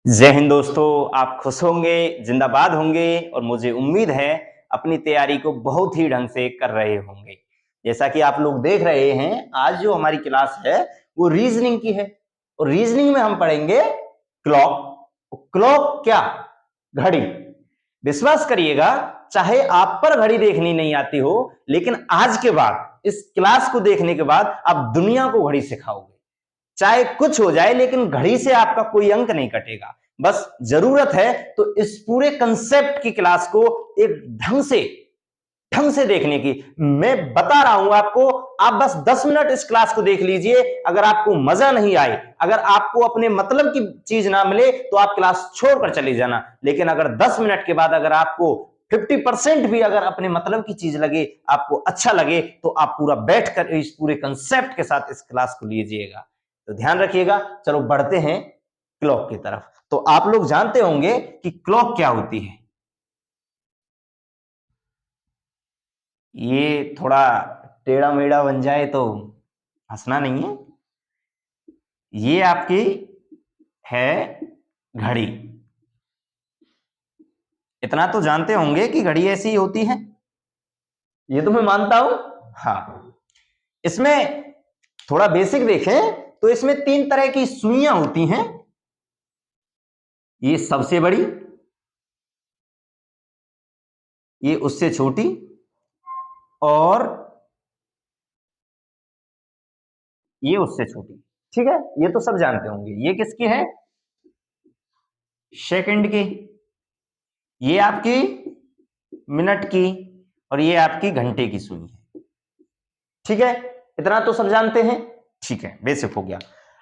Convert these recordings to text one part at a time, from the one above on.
जय हिंद दोस्तों। आप खुश होंगे, जिंदाबाद होंगे और मुझे उम्मीद है अपनी तैयारी को बहुत ही ढंग से कर रहे होंगे। जैसा कि आप लोग देख रहे हैं, आज जो हमारी क्लास है वो रीजनिंग की है और रीजनिंग में हम पढ़ेंगे क्लॉक। क्लॉक क्या? घड़ी। विश्वास करिएगा, चाहे आप पर घड़ी देखनी नहीं आती हो, लेकिन आज के बाद इस क्लास को देखने के बाद आप दुनिया को घड़ी सिखाओगे। चाहे कुछ हो जाए, लेकिन घड़ी से आपका कोई अंक नहीं कटेगा। बस जरूरत है तो इस पूरे कंसेप्ट की क्लास को एक ढंग से देखने की। मैं बता रहा हूं आपको, आप बस 10 मिनट इस क्लास को देख लीजिए। अगर आपको मजा नहीं आए, अगर आपको अपने मतलब की चीज ना मिले, तो आप क्लास छोड़कर चले जाना। लेकिन अगर 10 मिनट के बाद अगर आपको 50% भी अगर अपने मतलब की चीज लगे, आपको अच्छा लगे, तो आप पूरा बैठकर इस पूरे कंसेप्ट के साथ इस क्लास को लीजिएगा। तो ध्यान रखिएगा। चलो बढ़ते हैं क्लॉक की तरफ। तो आप लोग जानते होंगे कि क्लॉक क्या होती है। ये थोड़ा टेढ़ा मेढ़ा बन जाए तो हंसना नहीं है। ये आपकी है घड़ी। इतना तो जानते होंगे कि घड़ी ऐसी ही होती है, ये तो मैं मानता हूं। हाँ, इसमें थोड़ा बेसिक देखें तो इसमें 3 तरह की सुइयां होती हैं। ये सबसे बड़ी, ये उससे छोटी, और ये उससे छोटी। ठीक है, ये तो सब जानते होंगे। ये किसकी है? सेकंड की। ये आपकी मिनट की, और ये आपकी घंटे की सुई है। ठीक है, इतना तो सब जानते हैं। ठीक है, बेसिक हो गया।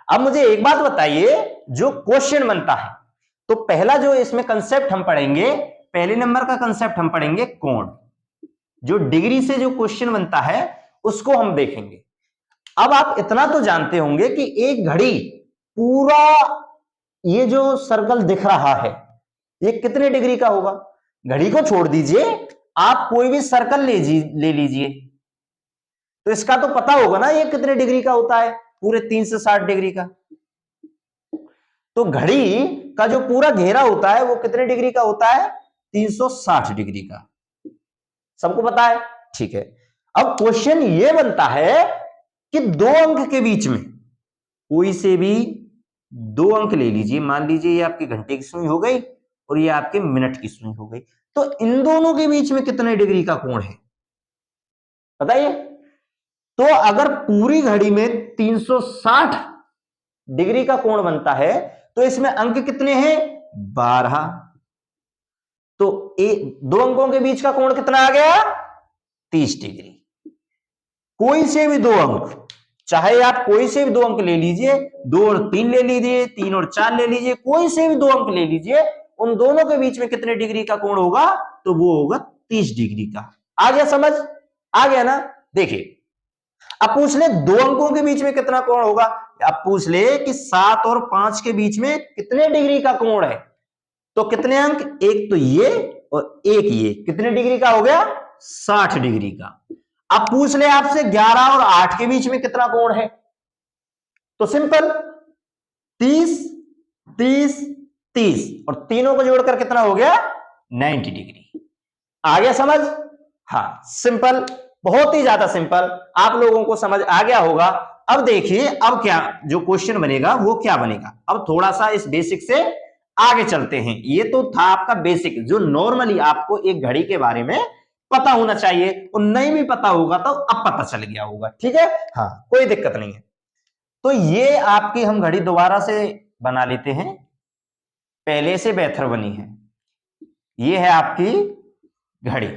अब मुझे एक बात बताइए, जो क्वेश्चन बनता है, तो पहला जो इसमें कंसेप्ट हम पढ़ेंगे, पहले नंबर का कंसेप्ट हम पढ़ेंगे कोण। जो डिग्री से जो क्वेश्चन बनता है उसको हम देखेंगे। अब आप इतना तो जानते होंगे कि एक घड़ी पूरा, ये जो सर्कल दिख रहा है, ये कितने डिग्री का होगा? घड़ी को छोड़ दीजिए, आप कोई भी सर्कल ले लीजिए, तो इसका तो पता होगा ना ये कितने डिग्री का होता है? पूरे 360 डिग्री का। तो घड़ी का जो पूरा घेरा होता है वो कितने डिग्री का होता है? 360 डिग्री का। सबको पता है? ठीक है। अब क्वेश्चन ये बनता है कि दो अंक के बीच में कोई से भी दो अंक ले लीजिए। मान लीजिए ये आपके घंटे की सुई हो गई और ये आपके मिनट की सुई हो गई, तो इन दोनों के बीच में कितने डिग्री का कोण है बताइए। तो अगर पूरी घड़ी में 360 डिग्री का कोण बनता है, तो इसमें अंक कितने हैं? 12। तो दो अंकों के बीच का कोण कितना आ गया? 30 डिग्री। कोई से भी दो अंक, चाहे आप कोई से भी दो अंक ले लीजिए, 2 और 3 ले लीजिए, 3 और 4 ले लीजिए, कोई से भी दो अंक ले लीजिए, उन दोनों के बीच में कितने डिग्री का कोण होगा? तो वो होगा 30 डिग्री का। आ गया समझ? आ गया ना? देखिए, अब पूछ ले दो अंकों के बीच में कितना कोण होगा। अब पूछ ले कि 7 और 5 के बीच में कितने डिग्री का कोण है, तो कितने अंक? एक तो ये और एक ये, कितने डिग्री का हो गया? 60 डिग्री का। अब पूछ ले आपसे 11 और 8 के बीच में कितना कोण है, तो सिंपल 30 30 30, और तीनों को जोड़कर कितना हो गया? 90 डिग्री। आ गया समझ? हाँ, सिंपल, बहुत ही ज्यादा सिंपल। आप लोगों को समझ आ गया होगा। अब देखिए, अब क्या जो क्वेश्चन बनेगा वो क्या बनेगा। अब थोड़ा सा इस बेसिक से आगे चलते हैं। ये तो था आपका बेसिक, जो नॉर्मली आपको एक घड़ी के बारे में पता होना चाहिए, और नहीं भी पता होगा तो अब पता चल गया होगा। ठीक है, हाँ, कोई दिक्कत नहीं है। तो ये आपकी हम घड़ी दोबारा से बना लेते हैं, पहले से बेहतर बनी है। ये है आपकी घड़ी।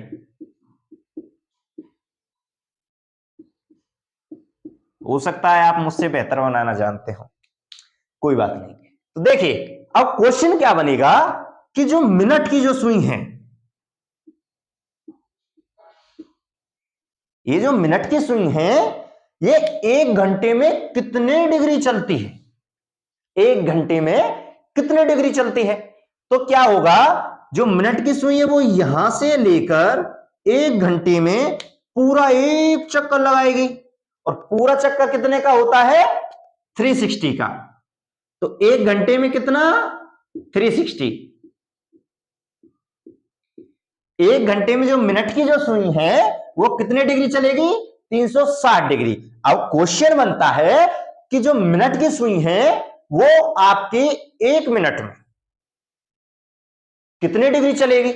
हो सकता है आप मुझसे बेहतर बनाना जानते हो, कोई बात नहीं। तो देखिए, अब क्वेश्चन क्या बनेगा कि जो मिनट की जो सुई है, ये जो मिनट की सुई है, ये 1 घंटे में कितने डिग्री चलती है? 1 घंटे में कितने डिग्री चलती है? तो क्या होगा, जो मिनट की सुई है वो यहां से लेकर 1 घंटे में पूरा एक चक्कर लगाएगी, और पूरा चक्कर कितने का होता है? 360 का। तो 1 घंटे में कितना? 360। एक घंटे में जो मिनट की जो सुई है वो कितने डिग्री चलेगी? 360 डिग्री। अब क्वेश्चन बनता है कि जो मिनट की सुई है वो आपकी एक मिनट में कितने डिग्री चलेगी?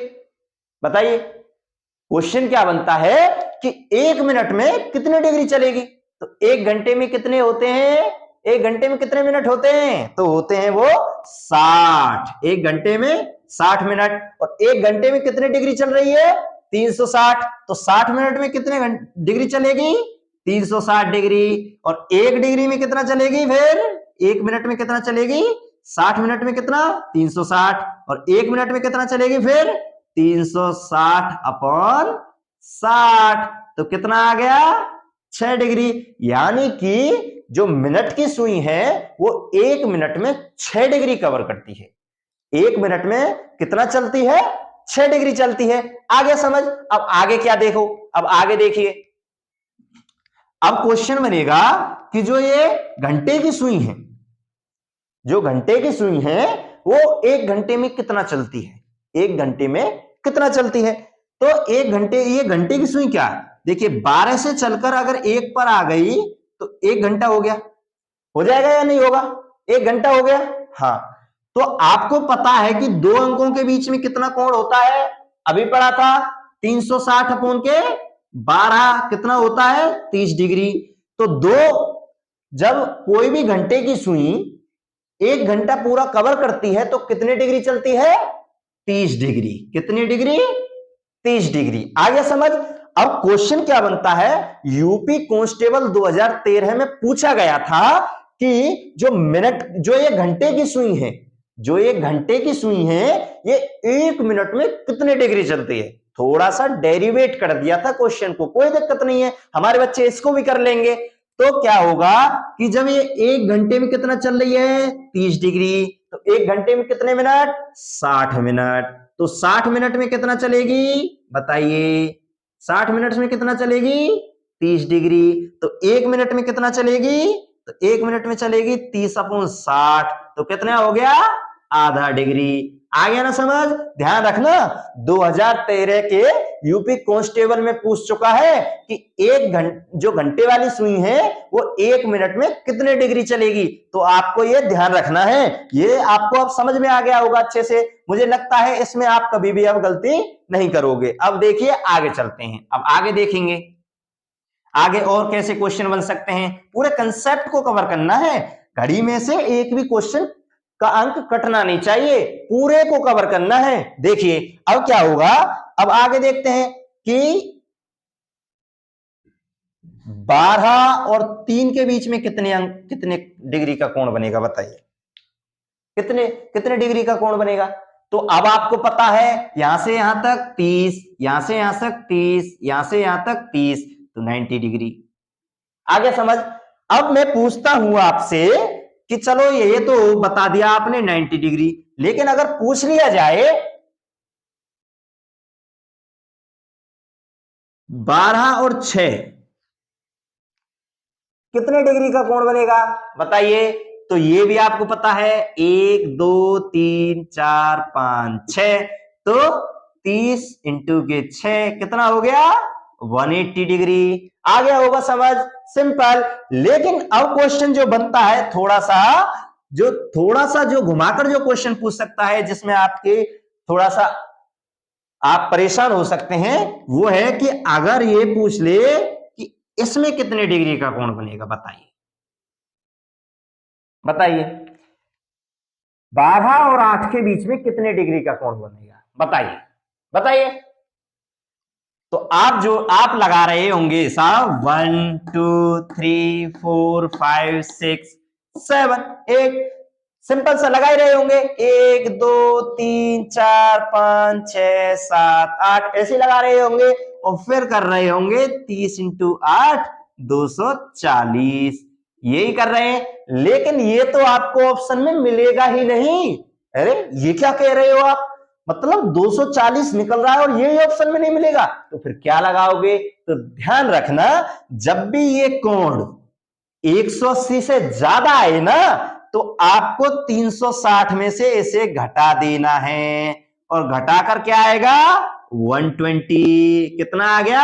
बताइए। क्वेश्चन क्या बनता है कि एक मिनट में कितने डिग्री चलेगी? तो एक घंटे में कितने होते हैं? एक घंटे में कितने मिनट होते हैं? तो होते हैं वो 60। एक घंटे में 60 मिनट। और एक घंटे में कितने डिग्री चल रही है? 360। तो 60 मिनट में कितने डिग्री चलेगी? 360 डिग्री। और एक डिग्री में कितना चलेगी? फिर एक मिनट में कितना चलेगी? 60 मिनट में कितना? 360। और एक मिनट में कितना चलेगी? फिर 360 अपॉन 60। तो कितना आ गया? 6 डिग्री। यानी कि जो मिनट की सुई है वो एक मिनट में 6 डिग्री कवर करती है। एक मिनट में कितना चलती है? 6 डिग्री चलती है। आगे समझ। अब आगे क्या देखो, अब आगे देखिए। अब क्वेश्चन बनेगा कि जो ये घंटे की सुई है, जो घंटे की सुई है वो एक घंटे में कितना चलती है? एक घंटे में कितना चलती है? तो एक घंटे, ये घंटे की सुई क्या है? देखिए 12 से चलकर अगर एक पर आ गई तो एक घंटा हो गया। हो जाएगा या नहीं होगा? एक घंटा हो गया। हाँ। तो आपको पता है कि दो अंकों के बीच में कितना कोण होता है? अभी पढ़ा था 360 अपॉन के 12 कितना होता है? 30 डिग्री। तो जब कोई भी घंटे की सुई एक घंटा पूरा कवर करती है तो कितने डिग्री चलती है? 30 डिग्री। कितनी डिग्री? 30 डिग्री। आगे समझ। अब क्वेश्चन क्या बनता है? यूपी कांस्टेबल 2013 में पूछा गया था कि जो मिनट, जो ये घंटे की सुई है, जो ये घंटे की सुई है ये एक मिनट में कितने डिग्री चलती है? थोड़ा सा डेरिवेट कर दिया था क्वेश्चन को, कोई दिक्कत नहीं है, हमारे बच्चे इसको भी कर लेंगे। तो क्या होगा कि जब ये एक घंटे में कितना चल रही है? 30 डिग्री। तो एक घंटे में कितने मिनट? 60 मिनट। तो 60 मिनट में कितना चलेगी? बताइए। 60 मिनट में कितना चलेगी? 30 डिग्री। तो एक मिनट में कितना चलेगी? तो एक मिनट में चलेगी 30 अपॉन 60। तो कितना हो गया? आधा डिग्री। आ गया ना समझ? ध्यान रखना 2013 के यूपी कांस्टेबल में पूछ चुका है कि जो घंटे वाली सुई है वो एक मिनट में कितने डिग्री चलेगी। तो आपको ये ध्यान रखना है। ये आपको अब समझ में आ गया होगा अच्छे से। मुझे लगता है इसमें आप कभी भी अब गलती नहीं करोगे। अब देखिए आगे चलते हैं। अब आगे देखेंगे आगे और कैसे क्वेश्चन बन सकते हैं। पूरे कंसेप्ट को कवर करना है। घड़ी में से एक भी क्वेश्चन का अंक कटना नहीं चाहिए, पूरे को कवर करना है। देखिए अब क्या होगा। अब आगे देखते हैं कि 12 और 3 के बीच में कितने डिग्री का कोण बनेगा? बताइए। कितने डिग्री का कोण बनेगा? तो अब आपको पता है यहां से यहां तक 30, यहां से यहां तक 30, यहां से यहां तक 30, तो 90 डिग्री। आगे समझ। अब मैं पूछता हूं आपसे कि चलो ये तो बता दिया आपने 90 डिग्री, लेकिन अगर पूछ लिया जाए 12 और 6 कितने डिग्री का कोण बनेगा? बताइए। तो ये भी आपको पता है 1 2 3 4 5 6, तो 30 इंटू के 6 कितना हो गया? 180 डिग्री। आ गया होगा समझ? सिंपल। लेकिन अब क्वेश्चन जो बनता है थोड़ा सा जो घुमाकर जो क्वेश्चन पूछ सकता है, जिसमें आपके थोड़ा सा आप परेशान हो सकते हैं, वो है कि अगर ये पूछ ले कि इसमें कितने डिग्री का कोण बनेगा? बताइए। बताइए 12 और 8 के बीच में कितने डिग्री का कोण बनेगा? बताइए। बताइए। तो आप लगा रहे होंगे साहब 1 2 3 4 5 6 7 8, सिंपल सा लगा ही रहे होंगे। 1 2 3 4 5 6 7 8 ऐसे लगा रहे होंगे और फिर कर रहे होंगे 30 इंटू 8 240, यही कर रहे हैं। लेकिन ये तो आपको ऑप्शन में मिलेगा ही नहीं। अरे ये क्या कह रहे हो आप? मतलब 240 निकल रहा है और ये ऑप्शन में नहीं मिलेगा, तो फिर क्या लगाओगे? तो ध्यान रखना जब भी ये कोण 180 से ज्यादा आए ना, तो आपको 360 में से इसे घटा देना है और घटाकर क्या आएगा 120। कितना आ गया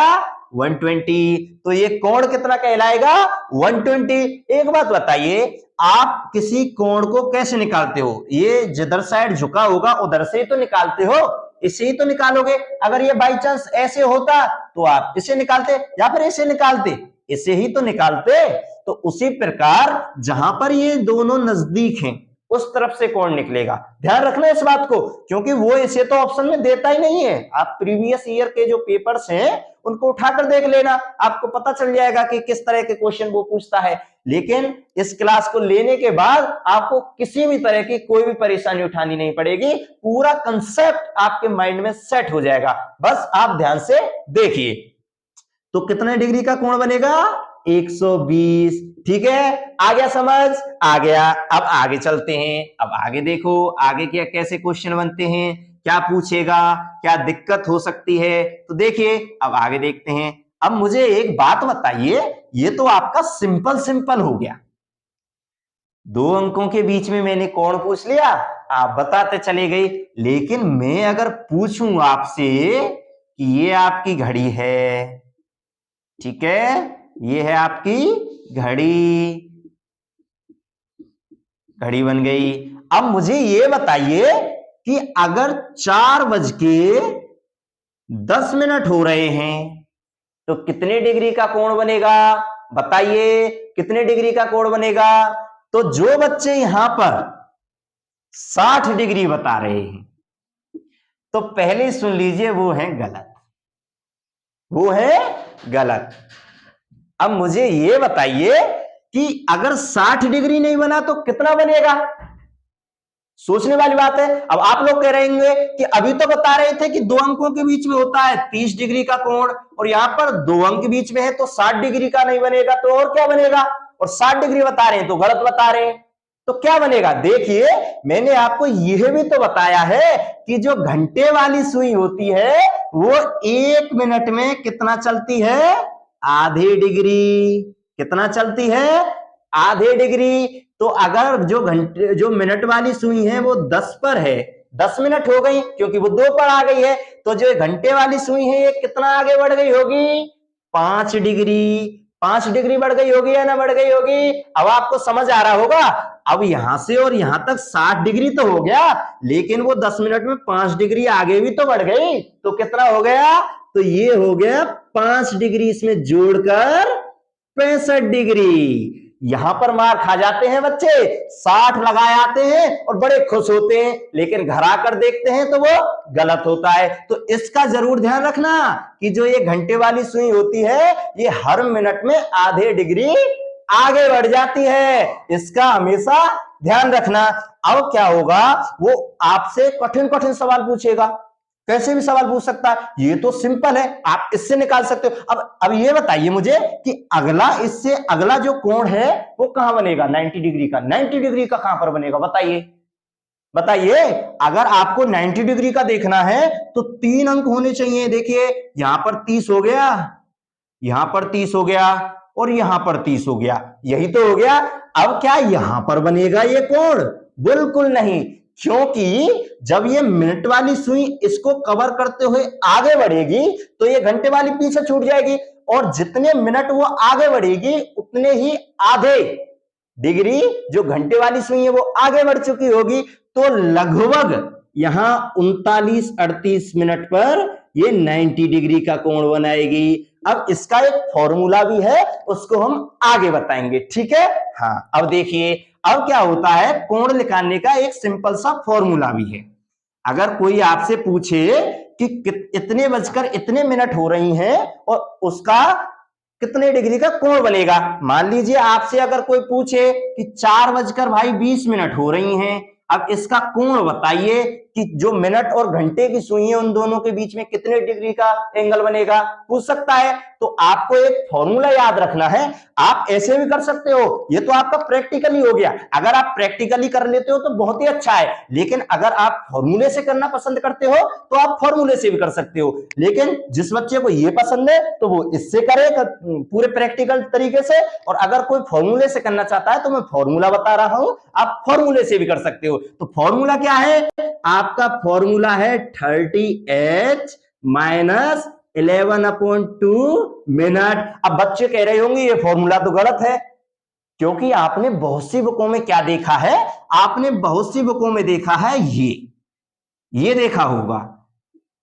120। तो ये कोण कितना कहलाएगा 120। एक बात बताइए, आप किसी कोण को कैसे निकालते हो? ये जिधर साइड झुका होगा उधर से ही तो निकालते हो, इसे ही तो निकालोगे। अगर ये बाई चांस ऐसे होता तो आप इसे निकालते या फिर इसे निकालते, इसे ही तो निकालते। तो उसी प्रकार जहां पर ये दोनों नजदीक हैं उस तरफ से कोण निकलेगा। ध्यान रखना इस बात को, क्योंकि वो इसे तो ऑप्शन में देता ही नहीं है। आप प्रीवियस ईयर के जो पेपर्स हैं उनको उठाकर देख लेना, आपको पता चल जाएगा कि किस तरह के क्वेश्चन वो पूछता है। लेकिन इस क्लास को लेने के बाद आपको किसी भी तरह की कोई भी परेशानी उठानी नहीं पड़ेगी, पूरा कंसेप्ट आपके माइंड में सेट हो जाएगा। बस आप ध्यान से देखिए। तो कितने डिग्री का कोण बनेगा 120। ठीक है, आ गया समझ? आ गया। अब आगे चलते हैं। अब आगे देखो आगे क्या कैसे क्वेश्चन बनते हैं, क्या पूछेगा, क्या दिक्कत हो सकती है। तो देखिए अब आगे देखते हैं। अब मुझे एक बात बताइए, ये तो आपका सिंपल हो गया, 2 अंकों के बीच में मैंने कोण पूछ लिया, आप बताते चले गए। लेकिन मैं अगर पूछूं आपसे कि ये आपकी घड़ी है, ठीक है, ये है आपकी घड़ी बन गई। अब मुझे ये बताइए कि अगर 4:10 हो रहे हैं तो कितने डिग्री का कोण बनेगा? बताइए कितने डिग्री का कोण बनेगा? तो जो बच्चे यहां पर 60 डिग्री बता रहे हैं तो पहले सुन लीजिए वो है गलत, वो है गलत। अब मुझे ये बताइए कि अगर 60 डिग्री नहीं बना तो कितना बनेगा? सोचने वाली बात है। अब आप लोग कह रहे होंगे कि अभी तो बता रहे थे कि 2 अंकों के बीच में होता है 30 डिग्री का कोण, और यहां पर 2 अंक के बीच में है तो 60 डिग्री का नहीं बनेगा, तो और क्या बनेगा? और 60 डिग्री बता रहे हैं तो गलत बता रहे हैं, तो क्या बनेगा? देखिए मैंने आपको यह भी तो बताया है कि जो घंटे वाली सुई होती है वो 1 मिनट में कितना चलती है? आधे डिग्री। कितना चलती है? आधे डिग्री। तो अगर जो मिनट वाली सुई है वो 10 पर है, 10 मिनट हो गई क्योंकि वो 2 पर आ गई है, तो जो घंटे वाली सुई है ये कितना आगे बढ़ गई होगी? 5 डिग्री। 5 डिग्री बढ़ गई होगी या ना बढ़ गई होगी? अब आपको समझ आ रहा होगा। अब यहां से और यहां तक 60 डिग्री तो हो गया, लेकिन वो 10 मिनट में 5 डिग्री आगे भी तो बढ़ गई, तो कितना हो गया? तो ये हो गया 5 डिग्री इसमें जोड़कर 65 डिग्री। यहां पर मार खा जाते हैं बच्चे, 60 लगा आते हैं और बड़े खुश होते हैं, लेकिन घर आकर देखते हैं तो वो गलत होता है। तो इसका जरूर ध्यान रखना कि जो ये घंटे वाली सुई होती है ये हर मिनट में आधे डिग्री आगे बढ़ जाती है, इसका हमेशा ध्यान रखना। अब क्या होगा, वो आपसे कठिन कठिन सवाल पूछेगा, कैसे भी सवाल पूछ सकता है। ये तो सिंपल है, आप इससे निकाल सकते हो। अब ये बताइए मुझे कि अगला, इससे अगला जो कोण है वो कहां बनेगा? 90 डिग्री का। 90 डिग्री का कहां पर बनेगा? बताइए। अगर आपको 90 डिग्री का देखना है तो 3 अंक होने चाहिए। देखिए यहां पर 30 हो गया, यहां पर 30 हो गया और यहां पर 30 हो गया, यही तो हो गया। अब क्या यहां पर बनेगा ये कोण? बिल्कुल नहीं, क्योंकि जब ये मिनट वाली सुई इसको कवर करते हुए आगे बढ़ेगी तो ये घंटे वाली पीछे छूट जाएगी, और जितने मिनट वो आगे बढ़ेगी उतने ही आधे डिग्री जो घंटे वाली सुई है वो आगे बढ़ चुकी होगी। तो लगभग यहां 39-38 मिनट पर ये 90 डिग्री का कोण बनाएगी। अब इसका एक फॉर्मूला भी है, उसको हम आगे बताएंगे, ठीक है? हाँ, अब देखिए अब क्या होता है, कोण निकालने का एक सिंपल सा फॉर्मूला भी है। अगर कोई आपसे पूछे कि इतने बजकर इतने मिनट हो रही हैं और उसका कितने डिग्री का कोण बनेगा, मान लीजिए आपसे अगर कोई पूछे कि 4:20 हो रही हैं, अब इसका कोण बताइए, कि जो मिनट और घंटे की सुई है उन दोनों के बीच में कितने डिग्री का एंगल बनेगा, पूछ सकता है। तो आपको एक फॉर्मूला याद रखना है। आप ऐसे भी कर सकते हो, ये तो आपका प्रैक्टिकली हो गया। अगर आप प्रैक्टिकली कर लेते हो तो बहुत ही अच्छा है, लेकिन अगर आप फॉर्मूले से करना पसंद करते हो तो आप फॉर्मूले से भी कर सकते हो। लेकिन जिस बच्चे को ये पसंद है तो वो इससे करे पूरे प्रैक्टिकल तरीके से, और अगर कोई फॉर्मूले से करना चाहता है तो मैं फॉर्मूला बता रहा हूं, आप फॉर्मूले से भी कर सकते हो। तो फॉर्मूला क्या है आपका? फॉर्मूला है 30h माइनस 11/2 मिनट। अब बच्चे कह रहे होंगे ये फॉर्मूला तो गलत है, क्योंकि आपने बहुत सी बुकों में क्या देखा है, आपने बहुत सी बुकों में देखा है ये देखा होगा।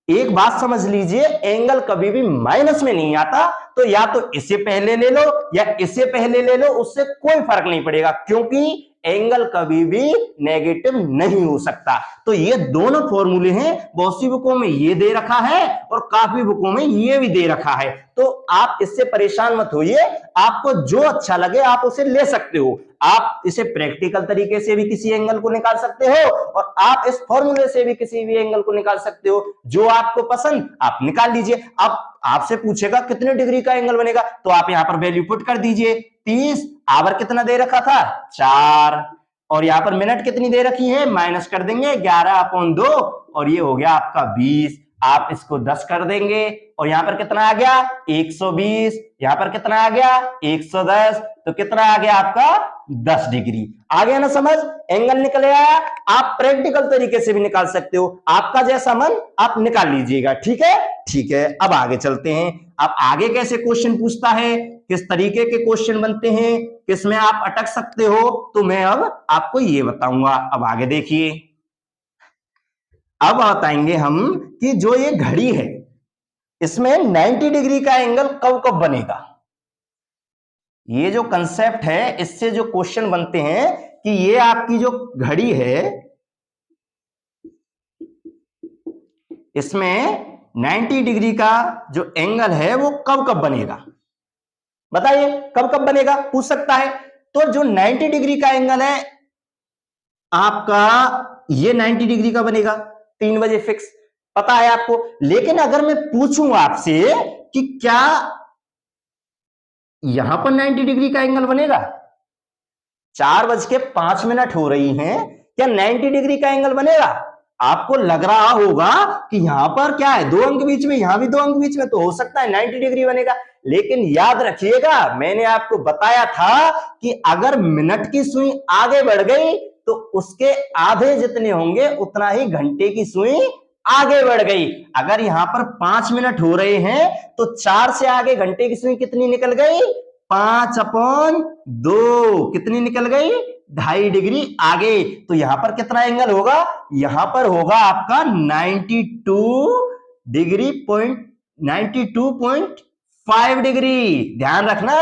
एक बात समझ लीजिए, एंगल कभी भी माइनस में नहीं आता, तो या तो इसे पहले ले लो या इसे पहले ले लो, उससे कोई फर्क नहीं पड़ेगा, क्योंकि एंगल कभी भी नेगेटिव नहीं हो सकता। तो ये दोनों फॉर्मूले हैं, बहुत सी बुकों में ये दे रखा है और काफी बुकों में ये भी दे रखा है। तो आप इससे परेशान मत होइए, आपको जो अच्छा लगे आप उसे ले सकते हो। आप इसे प्रैक्टिकल तरीके से भी किसी एंगल को निकाल सकते हो और आप इस फॉर्मूले से भी किसी भी एंगल को निकाल सकते हो। जो आपको पसंद आप निकाल लीजिए। अब आपसे पूछेगा कितने डिग्री का एंगल बनेगा, तो आप यहां पर वैल्यू पुट कर दीजिए 30। आवर कितना दे रखा था 4, और यहां पर मिनट कितनी दे रखी है, माइनस कर देंगे 11/2, और ये हो गया आपका 20। आप इसको 10 कर देंगे और यहां पर कितना आ गया 120, यहां पर कितना आ गया 110, तो कितना आ गया आपका 10 डिग्री। आ गया ना समझ? एंगल निकल आया। आप प्रैक्टिकल तरीके से भी निकाल सकते हो, आपका जैसा मन आप निकाल लीजिएगा। ठीक है, ठीक है। अब आगे चलते हैं। अब आगे कैसे क्वेश्चन पूछता है, किस तरीके के क्वेश्चन बनते हैं, किस में आप अटक सकते हो, तो मैं अब आपको ये बताऊंगा। अब आगे देखिए, अब बताएंगे हम कि जो ये घड़ी है इसमें 90 डिग्री का एंगल कब कब बनेगा। ये जो कंसेप्ट है, इससे जो क्वेश्चन बनते हैं कि ये आपकी जो घड़ी है इसमें 90 डिग्री का जो एंगल है वो कब कब बनेगा, बताइए कब कब बनेगा, पूछ सकता है। तो जो 90 डिग्री का एंगल है आपका, ये 90 डिग्री का बनेगा 3 बजे फिक्स, पता है आपको। लेकिन अगर मैं पूछूं आपसे कि क्या यहां पर 90 डिग्री का एंगल बनेगा, 4:05 हो रही हैं, क्या 90 डिग्री का एंगल बनेगा? आपको लग रहा होगा कि यहां पर क्या है, 2 अंक बीच में, यहां भी 2 अंक बीच में, तो हो सकता है 90 डिग्री बनेगा। लेकिन याद रखिएगा, मैंने आपको बताया था कि अगर मिनट की सुई आगे बढ़ गई तो उसके आधे जितने होंगे उतना ही घंटे की सुई आगे बढ़ गई। अगर यहां पर 5 मिनट हो रहे हैं तो 4 से आगे घंटे की सुई कितनी निकल गई, 5/2, कितनी निकल गई, 2.5 डिग्री आगे। तो यहां पर कितना एंगल होगा, यहां पर होगा आपका 92.5 डिग्री। ध्यान रखना,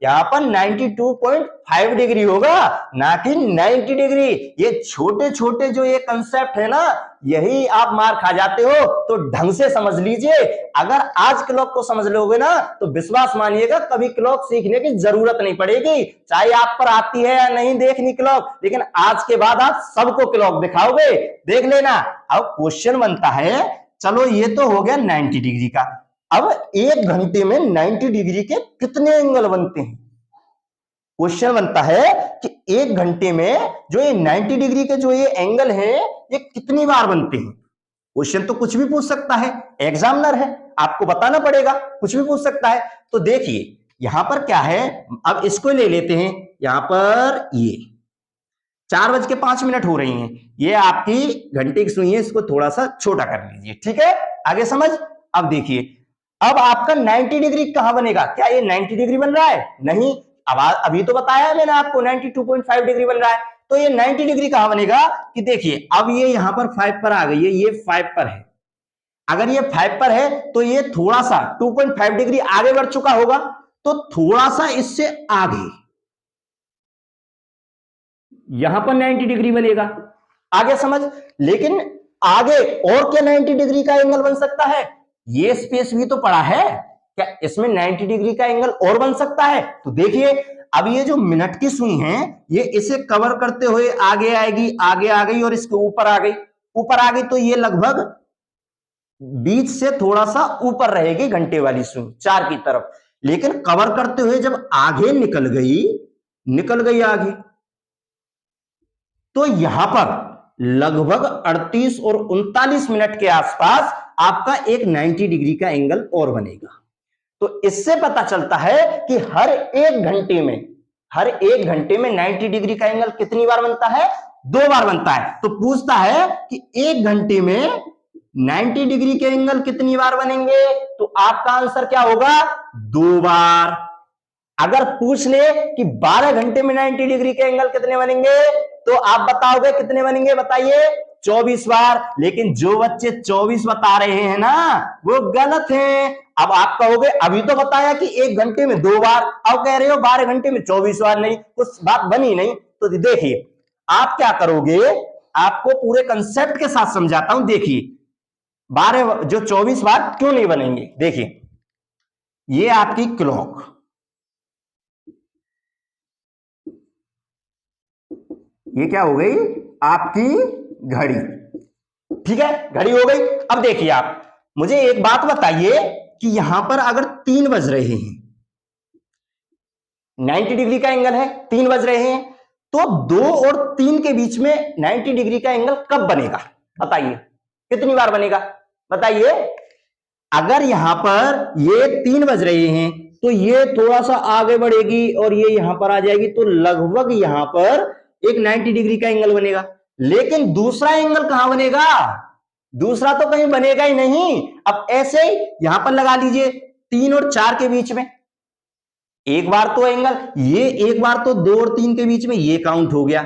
यहां पर 92.5 डिग्री होगा, ना कि 90 डिग्री। ये छोटे छोटे जो ये कंसेप्ट है ना, यही आप मार खा जाते हो। तो ढंग से समझ लीजिए, अगर आज क्लॉक को समझ लोगे ना तो विश्वास मानिएगा कभी क्लॉक सीखने की जरूरत नहीं पड़ेगी। चाहे आप पर आती है या नहीं देखनी क्लॉक, लेकिन आज के बाद आप सबको क्लॉक दिखाओगे, देख लेना। अब क्वेश्चन बनता है, चलो ये तो हो गया 90 डिग्री का। अब 1 घंटे में 90 डिग्री के कितने एंगल बनते हैं? क्वेश्चन बनता है कि 1 घंटे में जो ये 90 डिग्री के जो ये एंगल है ये कितनी बार बनते हैं। क्वेश्चन तो कुछ भी पूछ सकता है, एग्जामिनर है, आपको बताना पड़ेगा, कुछ भी पूछ सकता है। तो देखिए यहां पर क्या है, अब इसको ले लेते हैं। यहां पर ये 4:05 हो रही हैं, ये आपकी घंटे की सुई है, इसको थोड़ा सा छोटा कर लीजिए। ठीक है, आगे समझ। अब देखिए, अब आपका 90 डिग्री कहां बनेगा, क्या ये 90 डिग्री बन रहा है, नहीं। अब अभी तो बताया मैंने आपको 92.5 डिग्री बन रहा है। तो ये 90 डिग्री कहां बनेगा कि देखिए, अब ये यहां पर 5 पर आ गई है, ये 5 पर है। अगर ये 5 पर है तो ये थोड़ा सा 2.5 डिग्री आगे बढ़ चुका होगा, तो थोड़ा सा इससे आगे यहां पर 90 डिग्री बनेगा। आगे समझ। लेकिन आगे और क्या 90 डिग्री का एंगल बन सकता है, ये स्पेस भी तो पड़ा है, क्या इसमें 90 डिग्री का एंगल और बन सकता है? तो देखिए, अब ये जो मिनट की सुई है ये इसे कवर करते हुए आगे आएगी, आगे आ गई और इसके ऊपर आ गई। ऊपर आ गई तो ये लगभग बीच से थोड़ा सा ऊपर रहेगी घंटे वाली सुई 4 की तरफ, लेकिन कवर करते हुए जब आगे निकल गई आगे, तो यहां पर लगभग 38 और 39 मिनट के आसपास आपका एक 90 डिग्री का एंगल और बनेगा। तो इससे पता चलता है कि हर एक घंटे में 90 डिग्री का एंगल कितनी बार बनता है? 2 बार बनता है। तो पूछता है कि एक घंटे में 90 डिग्री के एंगल कितनी बार बनेंगे? तो आपका आंसर क्या होगा? 2 बार। अगर पूछ ले कि 12 घंटे में 90 डिग्री के एंगल कितने बनेंगे, तो आप बताओगे कितने बनेंगे? बताइए। 24 बार। लेकिन जो बच्चे 24 बता रहे हैं ना, वो गलत है। अब आप कहोगे अभी तो बताया कि एक घंटे में 2 बार, अब कह रहे हो 12 घंटे में 24 बार। नहीं, कुछ बात बनी नहीं। तो देखिए आप क्या करोगे, आपको पूरे कंसेप्ट के साथ समझाता हूं। देखिए 24 बार क्यों नहीं बनेंगे। देखिए ये आपकी क्लॉक, ये क्या हो गई? आपकी घड़ी। ठीक है, घड़ी हो गई। अब देखिए आप मुझे एक बात बताइए कि यहां पर अगर 3 बज रहे हैं, 90 डिग्री का एंगल है, 3 बज रहे हैं, तो 2 और 3 के बीच में 90 डिग्री का एंगल कब बनेगा? बताइए कितनी बार बनेगा? बताइए। अगर यहां पर ये 3 बज रहे हैं तो ये थोड़ा सा आगे बढ़ेगी और ये यहां पर आ जाएगी, तो लगभग यहां पर एक 90 डिग्री का एंगल बनेगा। लेकिन दूसरा एंगल कहां बनेगा? दूसरा तो कहीं बनेगा ही नहीं। अब ऐसे ही यहां पर लगा लीजिए 3 और 4 के बीच में एक बार तो एंगल, ये एक बार तो 2 और 3 के बीच में ये काउंट हो गया,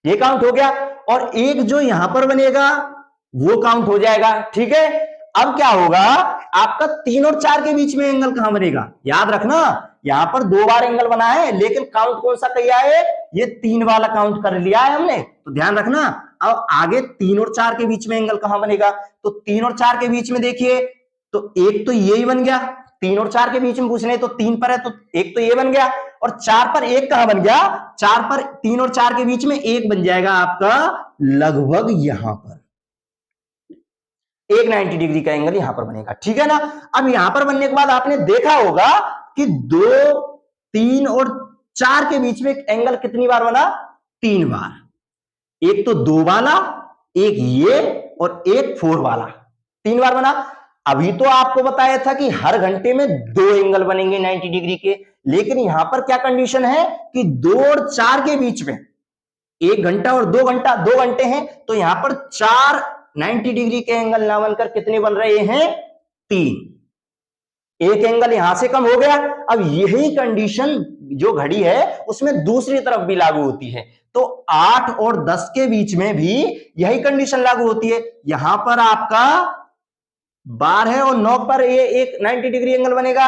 ये काउंट हो गया, और एक जो यहां पर बनेगा वो काउंट हो जाएगा। ठीक है, अब क्या होगा? आपका 3 और 4 के बीच में एंगल कहां बनेगा? याद रखना यहां पर 2 बार एंगल बना है, लेकिन काउंट कौन सा किया है? ये 3 वाला काउंट कर लिया है हमने, तो ध्यान रखना। अब आगे 3 और 4 के बीच में एंगल कहां बनेगा? तो 3 और 4 के बीच में देखिए, तो एक तो यही बन गया, 3 और 4 के बीच में पूछने, तो 3 पर है तो एक तो ये बन गया, और 4 पर एक कहां बन गया? 4 पर 3 और 4 के बीच में एक बन जाएगा आपका लगभग यहां पर एक 90 डिग्री का एंगल यहां पर बनेगा। ठीक है ना? अब यहां पर बनने के बाद आपने देखा होगा कि 2, 3 और 4 के बीच में एंगल कितनी बार बना? 3 बार। एक तो 2 वाला, एक ये, और एक 4 वाला, 3 बार बना। अभी तो आपको बताया था कि हर घंटे में 2 एंगल बनेंगे 90 डिग्री के, लेकिन यहां पर क्या कंडीशन है कि 2 और 4 के बीच में 1 घंटा और 2 घंटा, 2 घंटे हैं, तो यहां पर 4 90 डिग्री के एंगल ना बनकर कितने बन रहे हैं? 3। एक एंगल यहां से कम हो गया। अब यही कंडीशन जो घड़ी है उसमें दूसरी तरफ भी लागू होती है, तो 8 और 10 के बीच में भी यही कंडीशन लागू होती है। यहां पर आपका 12 है और 9 पर ये एक 90 डिग्री एंगल बनेगा,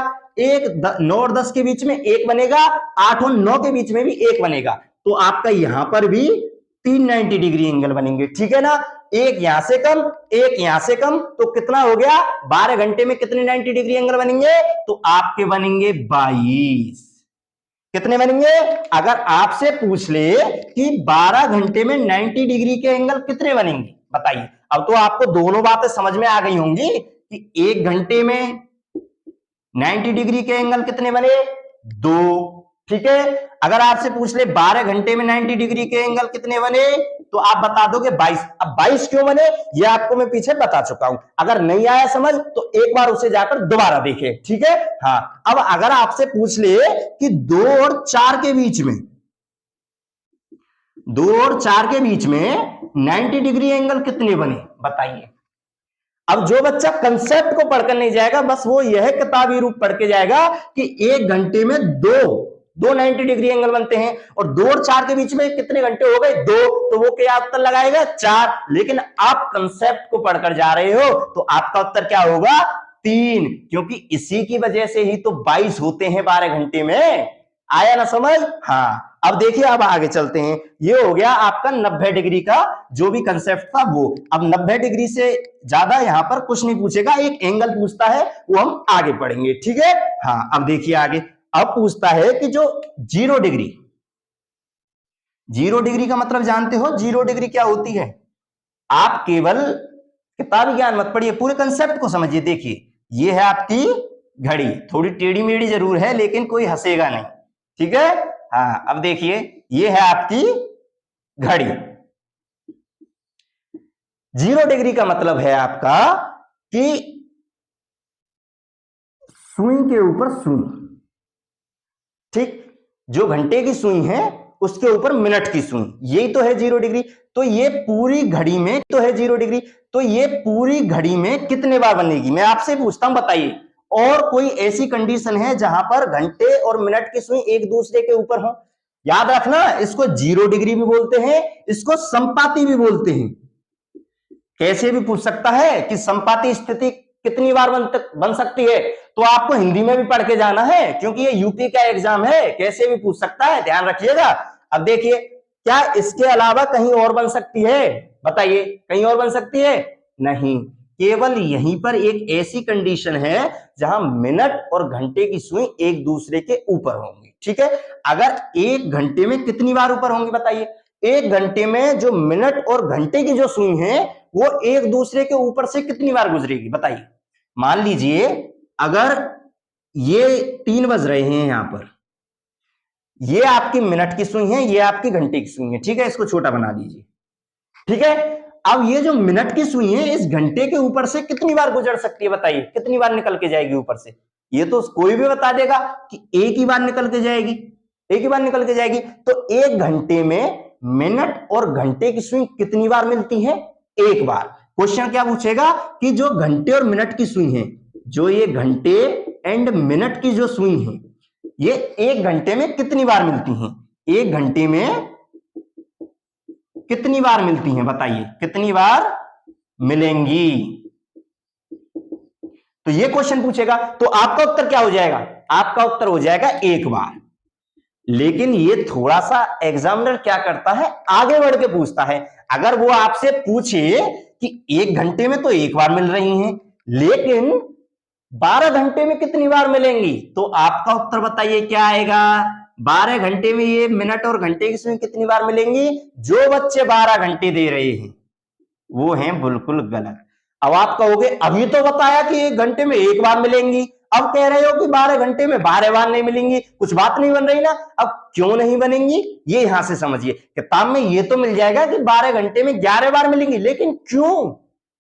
9 और 10 के बीच में एक बनेगा, 8 और 9 के बीच में भी एक बनेगा, तो आपका यहां पर भी 3 90 डिग्री एंगल बनेंगे। ठीक है ना? एक यहां से कम, एक यहां से कम, तो कितना हो गया? 12 घंटे में कितने 90 डिग्री एंगल बनेंगे? तो आपके बनेंगे 22। कितने बनेंगे? अगर आपसे पूछ ले कि 12 घंटे में 90 डिग्री के एंगल कितने बनेंगे, बताइए। अब तो आपको दोनों बातें समझ में आ गई होंगी कि एक घंटे में 90 डिग्री के एंगल कितने बने? 2। ठीक है, अगर आपसे पूछ ले 12 घंटे में 90 डिग्री के एंगल कितने बने, तो आप बता दोगे 22। अब 22 क्यों बने ये आपको मैं पीछे बता चुका हूं, अगर नहीं आया समझ तो एक बार उसे जाकर दोबारा देखें। ठीक है? हाँ, अब अगर आपसे पूछ ले कि 2 और 4 के बीच में 2 और 4 के बीच में 90 डिग्री एंगल कितने बने, बताइए। अब जो बच्चा कंसेप्ट को पढ़कर नहीं जाएगा, बस वो यह किताबी रूप पढ़ के जाएगा कि एक घंटे में दो 90 डिग्री एंगल बनते हैं, और 2 और 4 के बीच में कितने घंटे हो गए? 2, तो वो क्या उत्तर लगाएगा? 4। लेकिन आप कंसेप्ट को पढ़कर जा रहे हो तो आपका उत्तर क्या होगा? 3, क्योंकि इसी की वजह से ही तो 22 होते हैं 12 घंटे में। आया ना समझ? हाँ। अब देखिए, अब आगे चलते हैं। ये हो गया आपका 90 डिग्री का जो भी कंसेप्ट था वो। अब 90 डिग्री से ज्यादा यहां पर कुछ नहीं पूछेगा, एक एंगल पूछता है, वो हम आगे पढ़ेंगे। ठीक है? हाँ, अब देखिए आगे। अब पूछता है कि जो 0 डिग्री का मतलब जानते हो? 0 डिग्री क्या होती है? आप केवल किताबी ज्ञान मत पढ़िए, पूरे कंसेप्ट को समझिए। देखिए ये है आपकी घड़ी, थोड़ी टेढ़ी मेढ़ी जरूर है लेकिन कोई हंसेगा नहीं, ठीक है। हाँ अब देखिए ये है आपकी घड़ी। 0 डिग्री का मतलब है आपका कि सुई के ऊपर सुई, ठीक, जो घंटे की सुई है उसके ऊपर मिनट की सुई, यही तो है 0 डिग्री। तो ये पूरी घड़ी में तो है 0 डिग्री, तो ये पूरी घड़ी में कितने बार बनेगी, मैं आपसे पूछता हूं, बताइए। और कोई ऐसी कंडीशन है जहां पर घंटे और मिनट की सुई एक दूसरे के ऊपर हो? याद रखना, इसको 0 डिग्री भी बोलते हैं, इसको संपाती भी बोलते हैं। कैसे भी पूछ सकता है कि संपाती स्थिति कितनी बार बन सकती है, तो आपको हिंदी में भी पढ़ के जाना है क्योंकि ये यूपी का एग्जाम है, कैसे भी पूछ सकता है, ध्यान रखिएगा। अब देखिए क्या इसके अलावा कहीं और बन सकती है, बताइए, कहीं और बन सकती है? नहीं, केवल यहीं पर एक ऐसी कंडीशन है जहां मिनट और घंटे की सुई एक दूसरे के ऊपर होंगी, ठीक है। अगर 1 घंटे में कितनी बार ऊपर होंगी बताइए? 1 घंटे में जो मिनट और घंटे की जो सुई है वो एक दूसरे के ऊपर से कितनी बार गुजरेगी बताइए? मान लीजिए अगर ये 3 बज रहे हैं, यहां पर ये आपकी मिनट की सुई है, ये आपकी घंटे की सुई है, ठीक है, इसको छोटा बना लीजिए, ठीक है। अब ये जो मिनट की सुई है इस घंटे के ऊपर से कितनी बार गुजर सकती है बताइए? कितनी बार निकल के जाएगी ऊपर से? ये तो कोई भी बता देगा कि एक ही बार निकल के जाएगी, एक ही बार निकल के जाएगी। तो 1 घंटे में मिनट और घंटे की सुई कितनी बार मिलती है? एक बार। क्वेश्चन क्या पूछेगा कि जो घंटे और मिनट की सुई है, जो ये घंटे एंड मिनट की जो सुई है, ये 1 घंटे में कितनी बार मिलती हैं? 1 घंटे में कितनी बार मिलती हैं बताइए? कितनी बार मिलेंगी? तो ये क्वेश्चन पूछेगा, तो आपका उत्तर क्या हो जाएगा? आपका उत्तर हो जाएगा 1 बार। लेकिन ये थोड़ा सा एग्जामिनर क्या करता है, आगे बढ़ के पूछता है। अगर वो आपसे पूछे कि 1 घंटे में तो 1 बार मिल रही हैं, लेकिन 12 घंटे में कितनी बार मिलेंगी, तो आपका उत्तर बताइए क्या आएगा? 12 घंटे में ये मिनट और घंटे की सुई कितनी बार मिलेंगी? जो बच्चे 12 घंटे दे रहे हैं वो हैं बिल्कुल गलत। अब आप कहोगे अभी तो बताया कि 1 घंटे में 1 बार मिलेंगी, अब कह रहे हो कि 12 घंटे में 12 बार नहीं मिलेंगी, कुछ बात नहीं बन रही ना। अब क्यों नहीं बनेंगी ये यहां से समझिए। किताब में ये तो मिल जाएगा कि 12 घंटे में 11 बार मिलेंगी, लेकिन क्यों?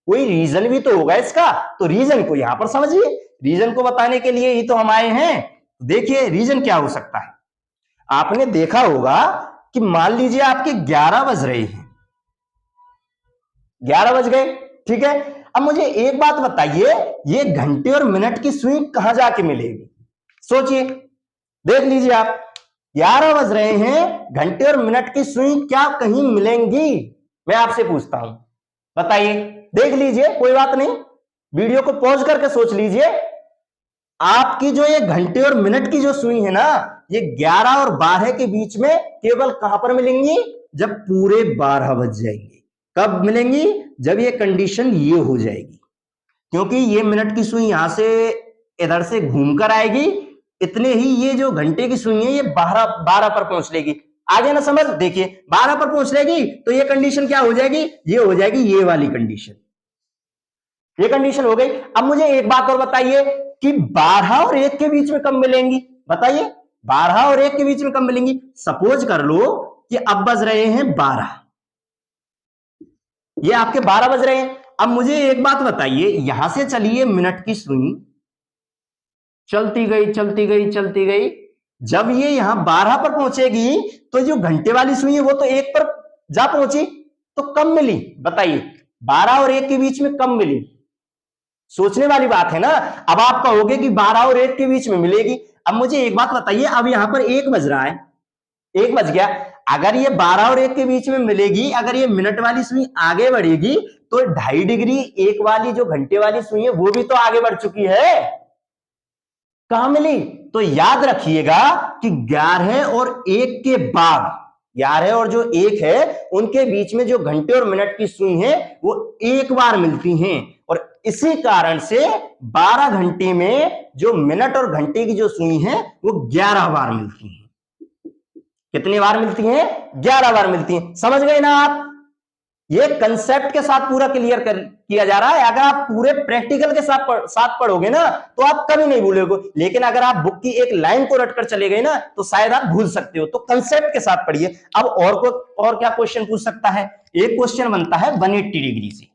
कोई रीजन भी तो होगा इसका, तो रीजन को यहां पर समझिए। रीजन को बताने के लिए ही तो हम आए हैं। देखिए रीजन क्या हो सकता है। आपने देखा होगा कि मान लीजिए आपके 11 बज रहे हैं, 11 बज गए, ठीक है। अब मुझे एक बात बताइए, ये घंटे और मिनट की सुई कहां जाके मिलेगी? सोचिए, देख लीजिए आप, 11 बज रहे हैं, घंटे और मिनट की सुई क्या कहीं मिलेंगी? मैं आपसे पूछता हूं, बताइए, देख लीजिए, कोई बात नहीं, वीडियो को पॉज करके सोच लीजिए। आपकी जो ये घंटे और मिनट की जो सुई है ना, ये 11 और 12 के बीच में केवल कहां पर मिलेंगी? जब पूरे 12 बज जाएंगे। कब मिलेंगी? जब ये कंडीशन ये हो जाएगी, क्योंकि ये मिनट की सुई यहां से इधर से घूमकर आएगी, इतने ही ये जो घंटे की सुई है ये 12 पर पहुंच लेगी। आगे ना समझ, देखिए 12 पर पहुंच लेगी तो ये कंडीशन क्या हो जाएगी? ये हो जाएगी ये वाली कंडीशन, ये कंडीशन हो गई। अब मुझे एक बात और बताइए कि 12 और 1 के बीच में कब मिलेंगी? बताइए, 12 और 1 के बीच में कब मिलेंगी? सपोज कर लो कि अब बज रहे हैं 12, ये आपके 12 बज रहे हैं। अब मुझे एक बात बताइए, यहां से चलिए मिनट की सुई चलती गई चलती गई चलती गई, जब ये यहां 12 पर पहुंचेगी तो जो घंटे वाली सुई है वो तो 1 पर जा पहुंची, तो कब मिली बताइए? 12 और 1 के बीच में कब मिली? सोचने वाली बात है ना। अब आप कहोगे कि 12 और 1 के बीच में मिलेगी। अब मुझे एक बात बताइए, अब यहां पर 1 बज रहा है, 1 बज गया, अगर ये 12 और 1 के बीच में मिलेगी, अगर ये मिनट वाली सुई आगे बढ़ेगी तो 2.5 डिग्री 1 वाली जो घंटे वाली सुई है वो भी तो आगे बढ़ चुकी है, कहां मिली? तो याद रखिएगा कि 11 और 1 के बाद, 11 और जो 1 है उनके बीच में जो घंटे और मिनट की सुई है वो 1 बार मिलती हैं, और इसी कारण से 12 घंटे में जो मिनट और घंटे की जो सुई है वो 11 बार मिलती हैं। कितनी बार मिलती हैं? 11 बार मिलती हैं। समझ गए ना आप? ये कंसेप्ट के साथ पूरा क्लियर किया जा रहा है। अगर आप पूरे प्रैक्टिकल के साथ पढ़ोगे ना तो आप कभी नहीं भूलोगे, लेकिन अगर आप बुक की एक लाइन को रटकर चले गए ना तो शायद आप भूल सकते हो। तो कंसेप्ट के साथ पढ़िए। अब और क्या क्वेश्चन पूछ सकता है? एक क्वेश्चन बनता है 180 डिग्री से।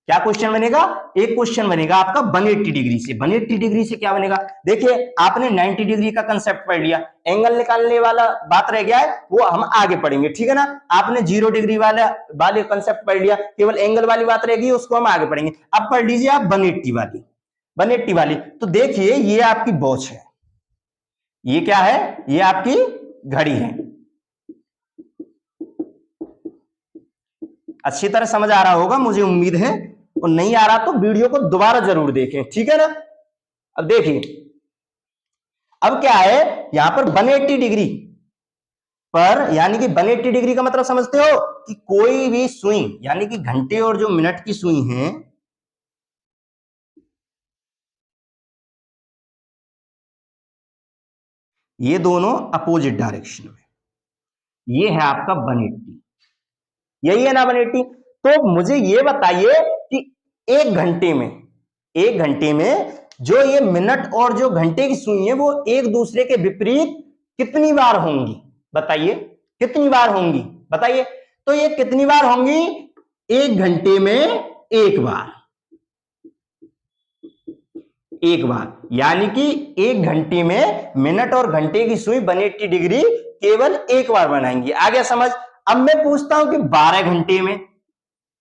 क्या क्वेश्चन बनेगा? एक क्वेश्चन बनेगा आपका 180 डिग्री से। 180 डिग्री से क्या बनेगा? देखिए आपने 90 डिग्री का कंसेप्ट पढ़ लिया, एंगल निकालने वाला बात रह गया है, वो हम आगे पढ़ेंगे, ठीक है ना। आपने 0 डिग्री वाले कंसेप्ट पढ़ लिया, केवल एंगल वाली बात रहेगी, उसको हम आगे पढ़ेंगे। अब पढ़ लीजिए आप 180 वाली। तो देखिए ये आपकी वॉच है, ये क्या है? ये आपकी घड़ी है। अच्छी तरह समझ आ रहा होगा मुझे उम्मीद है, और नहीं आ रहा तो वीडियो को दोबारा जरूर देखें, ठीक है ना। अब देखिए अब क्या है, यहां पर 180 डिग्री पर, यानी कि 180 डिग्री का मतलब समझते हो कि कोई भी सुई, यानी कि घंटे और जो मिनट की सुई है, ये दोनों अपोजिट डायरेक्शन में, ये है आपका 180, यही है ना 180। तो मुझे ये बताइए कि एक घंटे में जो ये मिनट और जो घंटे की सुई है वो एक दूसरे के विपरीत कितनी बार होंगी? बताइए कितनी बार होंगी, बताइए। तो ये कितनी बार होंगी? एक घंटे में एक बार, यानी कि एक घंटे में मिनट और घंटे की सुई 180 डिग्री केवल एक बार बनाएंगी। आ गया समझ? अब मैं पूछता हूं कि 12 घंटे में।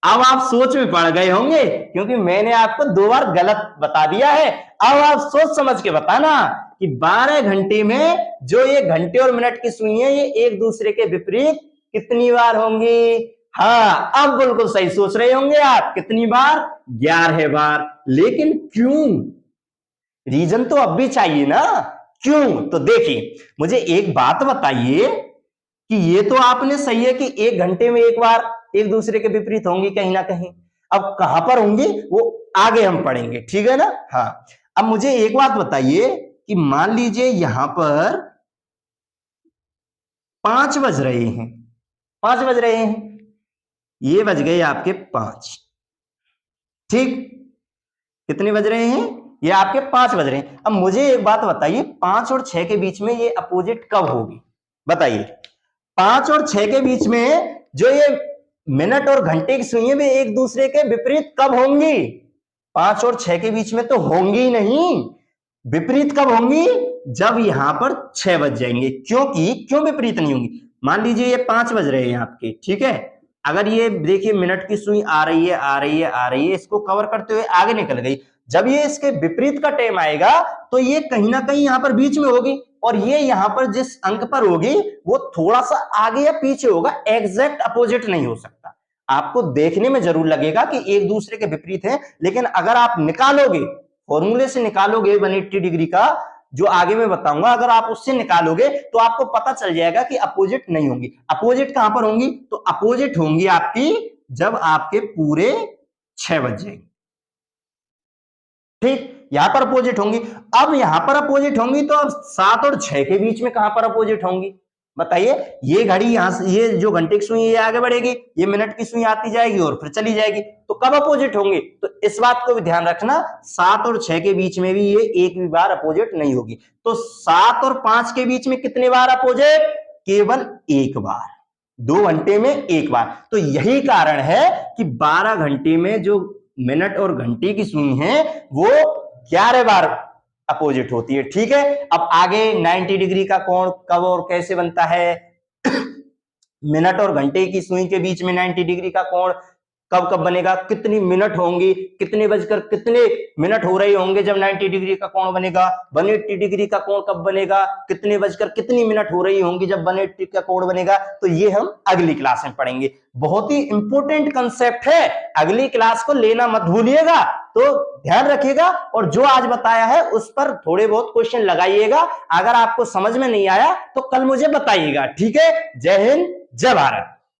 अब आप सोच में पड़ गए होंगे क्योंकि मैंने आपको 2 बार गलत बता दिया है। अब आप सोच समझ के बताना कि 12 घंटे में जो ये घंटे और मिनट की सुई है ये एक दूसरे के विपरीत कितनी बार होंगी? हाँ, अब बिल्कुल सही सोच रहे होंगे आप। कितनी बार? 11 बार। लेकिन क्यों? रीजन तो अब भी चाहिए ना, क्यों? तो देखिए मुझे एक बात बताइए कि ये तो आपने सही है कि एक घंटे में एक बार एक दूसरे के विपरीत होंगी कहीं ना कहीं। अब कहां पर होंगी वो आगे हम पढ़ेंगे, ठीक है ना। हाँ, अब मुझे एक बात बताइए कि मान लीजिए यहां पर 5 बज रहे हैं, 5 बज रहे हैं, ये बज गए आपके 5, ठीक। कितने बज रहे हैं? ये आपके 5 बज रहे हैं। अब मुझे एक बात बताइए, 5 और 6 के बीच में ये अपोजिट कब होगी? बताइए। 5 और 6 के बीच में जो ये मिनट और घंटे की सुई है वे एक दूसरे के विपरीत कब होंगी? 5 और 6 के बीच में तो होंगी ही नहीं। विपरीत कब होंगी? जब यहां पर 6 बज जाएंगे। क्यों विपरीत नहीं होंगी? मान लीजिए ये 5 बज रहे हैं आपके, ठीक है। अगर ये देखिए मिनट की सुई आ रही है, इसको कवर करते हुए आगे निकल गई, जब ये इसके विपरीत का टाइम आएगा तो ये कहीं ना कहीं यहां पर बीच में होगी, और ये यहां पर जिस अंक पर होगी वो थोड़ा सा आगे या पीछे होगा, एग्जैक्ट अपोजिट नहीं हो सकता। आपको देखने में जरूर लगेगा कि एक दूसरे के विपरीत है, लेकिन अगर आप निकालोगे, फॉर्मूले से निकालोगे 180 डिग्री का, जो आगे मैं बताऊंगा, अगर आप उससे निकालोगे तो आपको पता चल जाएगा कि अपोजिट नहीं होंगी। अपोजिट कहां पर होंगी? तो अपोजिट होंगी आपकी जब आपके पूरे 6 बज जाएंगे, ठीक। यहां पर अपोजिट होंगी। अब यहां पर अपोजिट होंगी तो अब 7 और 6 के बीच में कहां पर अपोजिट होंगी? बताइए। ये घड़ी यहां से, ये जो घंटे की सुई ये आगे बढ़ेगी, ये मिनट की सुई आती जाएगी और फिर चली जाएगी, तो कब अपोजिट होंगे? तो इस बात को भी ध्यान रखना, 7 और 6 के बीच में भी ये एक भी बार अपोजिट नहीं होगी। तो 7 और 5 के बीच में कितने बार अपोजिट? केवल एक बार। 2 घंटे में एक बार। तो यही कारण है कि 12 घंटे में जो मिनट और घंटे की सुई है वो 11 बार अपोजिट होती है, ठीक है। अब आगे 90 डिग्री का कोण कब और कैसे बनता है? मिनट और घंटे की सुई के बीच में 90 डिग्री का कोण कब कब बनेगा? कितनी मिनट होंगी, कितने बजकर कितने मिनट हो रहे होंगे जब 90 डिग्री का कोण बनेगा? 180 डिग्री का कोण कब बनेगा? कितने बजकर कितनी मिनट हो रही होंगी जब 180 का कोण बनेगा? तो ये हम अगली क्लास में पढ़ेंगे। बहुत ही इंपॉर्टेंट कंसेप्ट है, अगली क्लास को लेना मत भूलिएगा। तो ध्यान रखिएगा, और जो आज बताया है उस पर थोड़े बहुत क्वेश्चन लगाइएगा। अगर आपको समझ में नहीं आया तो कल मुझे बताइएगा, ठीक है। जय हिंद, जय भारत।